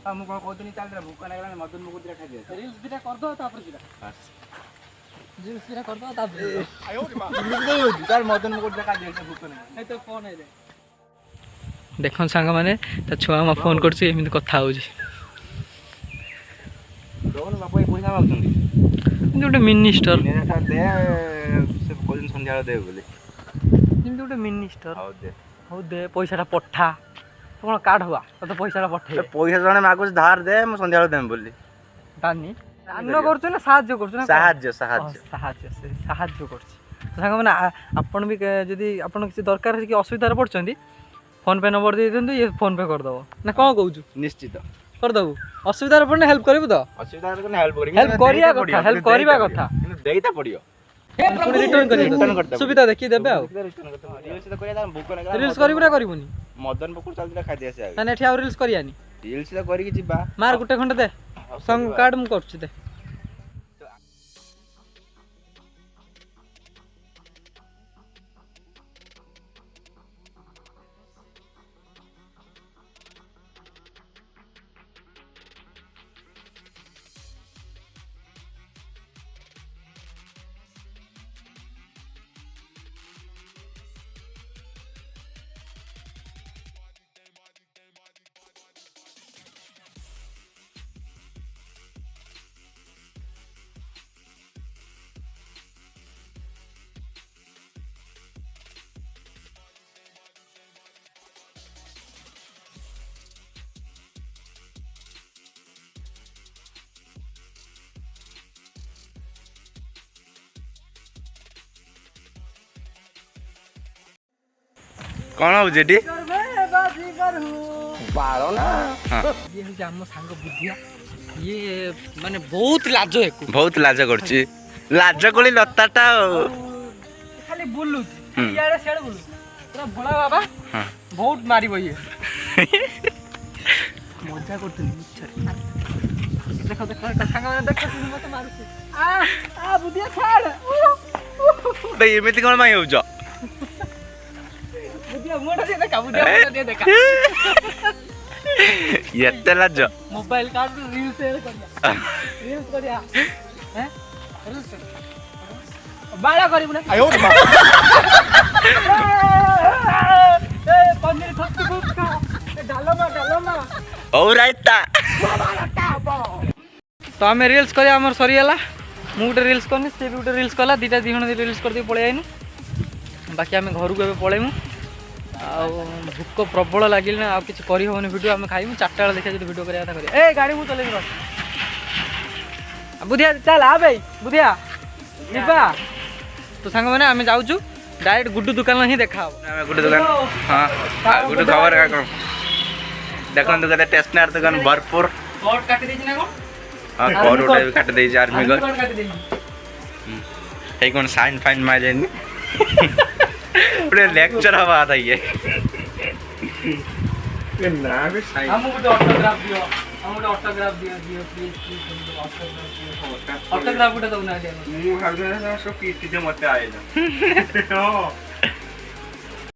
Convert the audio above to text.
हां मु कहतनी चल रे भूख लागला मदन मुकुट दिरा खाइ दे रील्स दिरा कर दो तापर दिरा रील्स दिरा कर दो तापर आयो रे मां चल मदन मुकुट दिरा खाइ दे भूख लागला ए तो फोन है रे देखन संग माने त छुआ मा फोन करछि एमित कथा होछि दोन बापा ए पैसा मागछन्ती जोटे मिनिस्टर दे से कोन संध्या दे बोले जोटे मिनिस्टर हो दे पैसाटा पठा कौन कार्ड हुआ तो पैसा पठे पैसा जने मागुछ धार दे म संध्या देम बोली दानी अन्न करछु ना साहाय्य करछु ना साहाय्य करछि संग माने आपण भी जदी आपण किसी दरकार कि असुविधा रे पड़छन्ती फोन पे नंबर दे देंतु ये फोन पे कर दबो ना कोन कहूछु निश्चित कर दबो असुविधा रे पड़ने हेल्प करबो तो असुविधा रे कोन हेल्प करिया कथा किंतु देईता पड़ियो रिटर्न कर सुविधा देखि देबे आ रील्स तो करिया भूख लागला रील्स करिबो ना करिबोनी मदन बकुर चल दिला खाइ दे आसे ना एठी आ रील्स करियानी रील्स तो करी कि जिबा मार गुटे खंड दे संग कार्ड मु करछु दे कौन हो जेडी बालो ना ये हो जाम सांग बुद्धिया ये माने बहुत लाज करछि लाज कोली लताटा खाली बोलु याडे सेड बोलु पूरा भोला बाबा बहुत मारिबो ये मजा करतनी देखो सांग माने देखो मत मारुछि आ बुद्धिया छाड़ बे एमिति कोन माई होजो मोबाइल कार्ड रील्स करिया हैं रील्स बाळा करिबु ना आयो रे मां ए पनीर खत्ती गुस्का डालमा ओ राइता तो हमें रील्स करिया हमर सरियाला मु गुटे रील्स करनी से भी गुटे रील्स कला दीटा दी जण रील्स कर दी पळे आइनु बाकी आम घर को पलैमु भूक प्रबल लगे ना आ कि करहबन भिड आम खाइमु 4टा बेला देखा जो भिड करा कर ए गाड़ी मु चले बुधिया चल आ भाई बुधिया जीवा तो सांग मैंने आम जाऊँ डायरेक्ट गुड्डू दुकान ही देखा गुड्डू दुकान हाँ गुड्डू खबर का कौन देखो कहते स्टेशनरी दुकान भरपूर काट दे ना हाँ कौन भी काट दे आर्मी कौन साइन फाइन मार पूरे लेक्चर हवा आता ये ना भी साइन हम को ऑटोग्राफ दियो प्लीज ऑटोग्राफ उठा दो ना मु भाग ना सो की मते आइला